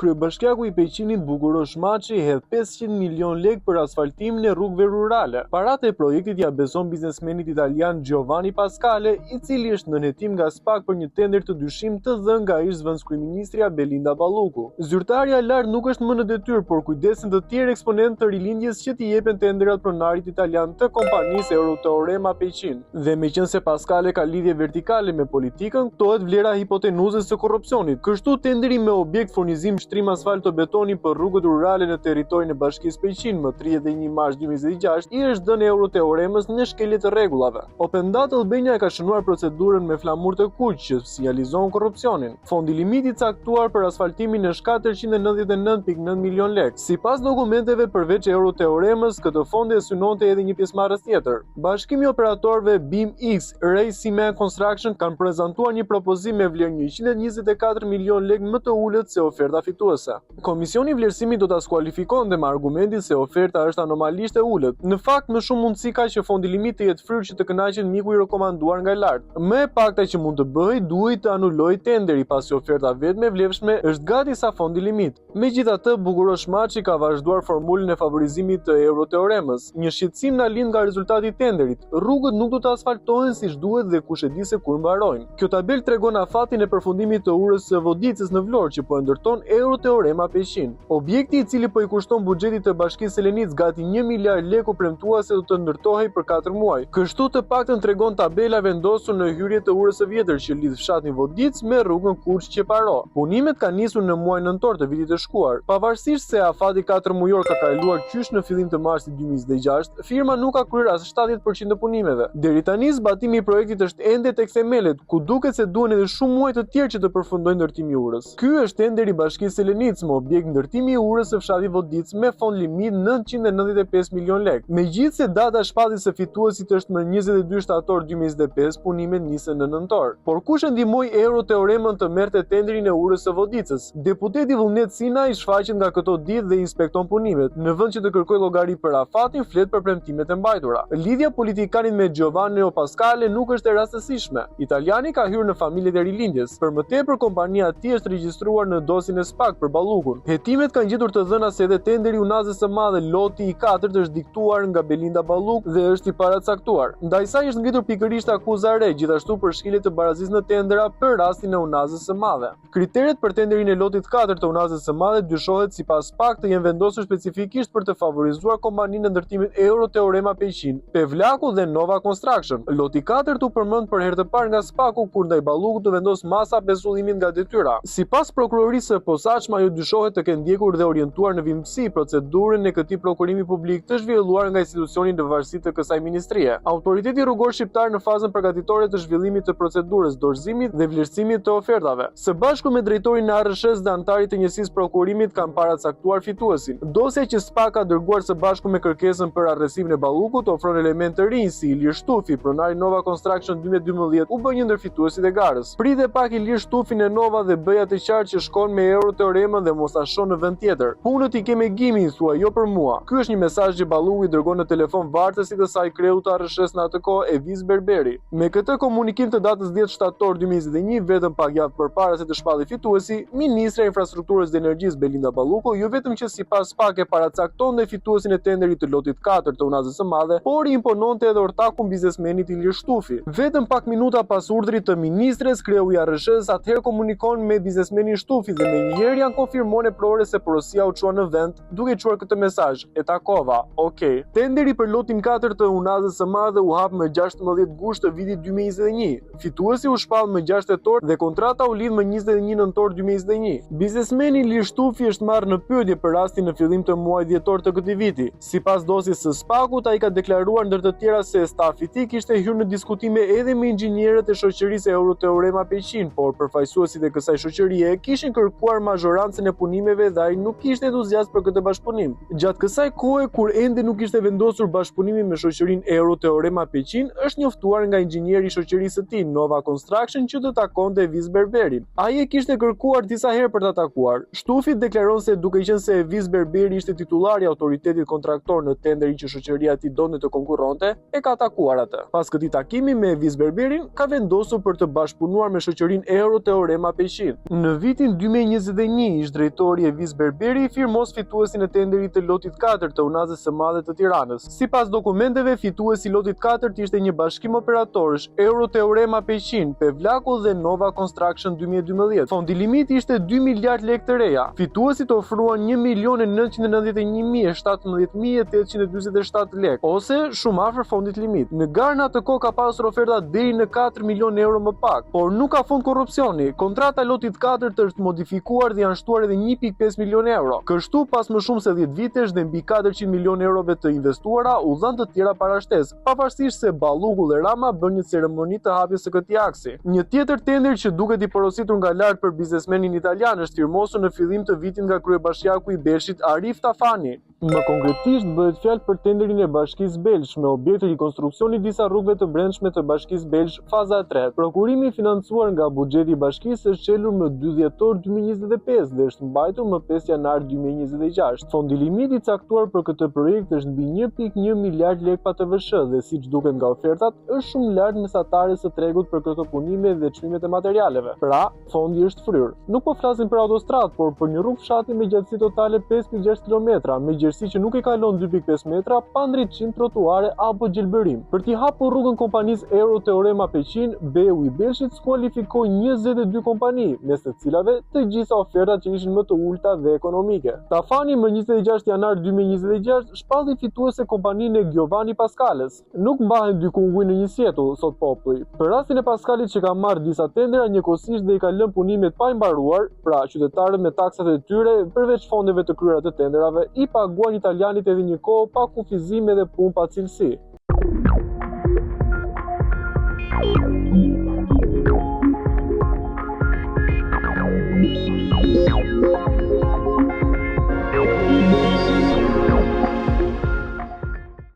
Kryebashkiaku i Peqinit Bukurosh Maçi hedh 500 milion lekë për asfaltimin e rrugëve rurale. Paratë e projektit ja beson biznesmenit italian Giovanni Pascale, i cili është në hetim nga SPAK për një tender të dyshim të dhënë nga ish zëvendëskryeministria Belinda Balluku. Zyrtarja lart nuk është më në detyrë, por kujdesin të tjerë eksponentë të rilindjes që t'i jepen tenderat pronarit italian të kompanisë Euroteorema Peqin. Dhe meqense Pascale ka lidhje vertikale me politikën, këtohet vlera hipotenuzës së korrupsionit. Kështu tenderi me objekt furnizim shtrim asfaltobetoni për rrugët rurale në territorin e Bashkisë Peqin më 31 mars 2026 i është dhënë Euroteoremës në shkelje të rregullave. Opendat Albania ka shënuar procedurën me flamur të kuq që sinjalizon korrupsionin. Fondi limiti caktuar për asfaltimin është 499.9 milion lekë. Sipas dokumenteve përveç Euroteoremës, këtë fond e synonte edhe një pjesëmarrës tjetër. Bashkimi i operatorëve BIM-X Ray Cement Construction kanë prezantuar një propozim me vlerë 124 milion lekë më të ulët se oferta fituese. Komisioni i vlerësimit do ta skualifikonte me argumentin se oferta është anomalisht e ulët. Në fakt, më shumë mundësi ka që fondi limit të jetë fryrë që të kënaqet miku i rekomanduar nga lart. Më e pakta që mund të bëhej, duhet të anulojë tenderi pasi oferta vetme e vlefshme është gati sa fondi limit. Megjithatë, Bukurosh Maçi ka vazhduar formulën e favorizimit të Euroteoremës. Një shqetësim na lind nga rezultati i tenderit. Rrugët nuk do të asfaltohen siç duhet dhe kush e di se kur mbarojnë. Kjo tabel tregon afatin e përfundimit të urës së Vodicës në Vlorë që po e ndërton Euroteorema Peqin. Objekti i cili po i kushton buxhetit të Bashkisë së Lenic gati 1 miliard lekë premtua se do të ndërtohej për 4 muaj. Kështu të paktën tregon tabela vendosur në hyrje të urës së vjetër që lidh fshatin Vodicë me rrugën Kurç-Qeparo. Punimet kanë nisur në muajin nëntor të vitit të shkuar. Pavarësisht se afati 4 mujor ka kaluar qysh në fillim të marsit 2026, firma nuk ka kryer as 70% të punimeve. Deri tani zbatimi i projektit është ende tek themelet, ku duket se duhen edhe shumë muaj të tjerë që të përfundojë ndërtimi i urës. Ky është tenderi i Bashkisë së Lenicë me objekt ndërtimi i urës së fshatit Vodicë me fond limit 995 milion lekë. Megjithse data shpatjes së fituesit është më 22 shtator 2025, punimet nisën në nëntor. Por kush e ndihmoi Euroteoremën të merrte tenderin e urës së Vodicës? Deputeti Vullnet Sina i shfaqet nga këto ditë dhe inspekton punimet. Në vend që të kërkojë llogari për afatin, flet për premtimet e mbajtura. Lidhja politikanit me Giovanni Pascale nuk është e rastësishme. Italiani ka hyrë në familjet e rilindjes. Për më tepër, kompania e tij është regjistruar në dosjen e SPAK për Ballukun. Hetimet kanë gjetur të dhëna se edhe tenderi Unazës së Madhe loti i 4 është diktuar nga Belinda Balluk dhe është i paracaktuar. Ndaj saj është ngritur pikërisht akuza re, gjithashtu për shkelje të barazisë në tendera për rastin e Unazës së Madhe. Kriteret për tenderin e lotit 4 të Unazës së Madhe dyshohet sipas SPAK të jenë vendosur specifikisht për të favorizuar kompaninë e ndërtimit Euroteorema Peqin, Pevlaku dhe Nova Construction. Loti 4 u përmend për herë të parë nga SPAK-u kur ndaj Ballukut të vendos masa pesullimit nga detyra. Sipas prokurorisë së posaçme, ajo dyshohet të ketë ndjekur dhe orientuar në vimësi procedurën e këtij prokurimi publik të zhvilluar nga institucioni në varësi të kësaj ministrie. Autoriteti rrugor shqiptar në fazën përgatitore të zhvillimit të procedurës, dorëzimit dhe vlerësimit të ofertave. Së bashku me drejtorin e ARSH-s dhe antarit të njësisë prokurimit kanë paracaktuar fituesin. Dosja që SPAK ka dërguar së bashku me kërkesën për arrestimin e Ballukut ofron elemente të rinj si Ilir Shtufi, pronari Nova Construction 2012, u bë një ndër fituesit e garës. Pritet pak Ilir Shtufin e Nova dhe bëja të qartë që shkon me Euroteoremën dhe mos ta shon në vend tjetër. Punët i ke me Gimin, thua, jo për mua. Ky është një mesazh që Balluku i dërgon në telefon vartësit të saj kreu të ARSH-s në atë kohë, Evis Berberi. Me këtë komunikim të datës 10 shtator 2021, vetëm pak javë përpara se të shpallej fituesi, ministra e infrastrukturës dhe energjisë Belinda Balluku jo vetëm që sipas SPAK e paracaktonte fituesin e tenderit të lotit 4 të Unazës së Madhe, por i impononte edhe ortakun biznesmenit Ilir Shtufi. Vetëm pak minuta pas urdhrit të ministres, kreu i ARSH-s atëherë komunikon me biznesmenin Shtufi dhe menjëherë janë konfirmuar prore se porosia u çua në vend, duke çuar këtë mesazh: e takova. Okej. Tenderi për lotin 4 të Unazës së Madhe u hap më 16 gusht të vitit 2021. Fituesi u shpall më 6 tetor dhe kontrata u lidh më 21 nëntor 2021. Biznesmeni Ilir Shtufi është marrë në pyetje për rastin në fillim të muajit dhjetor të këtij viti. Sipas dosjes së SPAK-ut, ai ka deklaruar ndër të tjera se stafi i tij kishte hyrë në diskutime edhe me inxhinierët e shoqërisë Euroteorema Peqin, por përfaqësuesit e kësaj shoqërie kishin kërkuar mazhorancën e punimeve dhe ai nuk ishte entuziast për këtë bashkëpunim. Gjatë kësaj kohe, kur ende nuk ishte vendosur bashkëpunimin me shoqërinë Euroteorema Peqin, është njoftuar nga inxhinieri i shoqërisë së tij, Nova Construction, që të takonte Evis Berberin. Ai e kishte kërkuar disa herë për ta takuar. Shtufi deklaron se duke qenë se Evis Berberi ishte titulari i autoritetit kontraktor në tenderin që shoqëria e tij donte të konkurronte, e ka takuar atë. Pas këtij takimi me Evis Berberin, ka vendosur për të bashkëpunuar me shoqërinë Euroteorema Peqin. Në vitin 2021 2001, ish drejtori Evis Berberi firmos fituesin e tenderit të lotit 4 të Unazës së Madhe të Tiranës. Sipas dokumenteve, fituesi i lotit 4 ishte një bashkim operatorësh, Euroteorema Peqin, Pevlaku dhe Nova Construction 2012. Fondi limit ishte 2 miliard lekë të reja. Fituesit ofruan 1.991.017.847 lekë, ose shumë afër fondit limit. Në garë në atë kohë ka pasur oferta deri në 4 milion euro më pak, por nuk ka fund korrupsioni. Kontrata lotit 4 është modifikuar dhe janë shtuar edhe 1.5 milion euro. Kështu, pas më shumë se 10 vitesh dhe mbi 400 milion eurove të investuara, u dhanë të tjera parashtesë, pavarësisht se Balluku dhe Rama bën një ceremoni të hapjes së këtij aksi. Një tjetër tender që duket i porositur nga lart për biznesmenin italian është firmosur në fillim të vitit nga kryebashkiaku i Belshit Arif Tafani. Më konkretisht bëhet fjalë për tenderin e Bashkisë Belsh me objekt rikonstruksioni disa rrugëve të brendshme të Bashkisë Belsh faza 3. Prokurimi financuar nga buxheti i bashkisë është çelur më 2 dhjetor 2025 dhe është mbajtur më 5 janar 2026. Fondi limit i caktuar për këtë projekt është mbi 1.1 miliard lekë PATVSH dhe siç duket nga ofertat është shumë lart mesatares së tregut për këto punime dhe çmimet e materialeve. Pra, fondi është fryr. Nuk po flasim për autostradë, por për një rrugë fshati me gjatësi totale 5.6 km, me gjerësi që nuk i kalon 2.5 metra, pa ndritësim trotuare apo gjelbërim. Për t'i hapur rrugën kompanisë Euroteorema Peqin, BU i Belshit skualifikoi 22 kompani, mes të cilave të gjitha ofertat që ishin më të ulta dhe ekonomike. Tafani më 26 janar 2026 shpalli fituese kompaninë e Giovanni Pascales. Nuk mbahen dy kunguj në një sjetull, thot populli. Për rastin e Pascalit që ka marrë disa tendera njëkohësisht dhe i ka lënë punimet pa mbaruar, pra qytetarët me taksat e tyre përveç fondeve të kryera të tenderave i paguan italianit edhe një kohë pa kufizim edhe punë pa cilësi.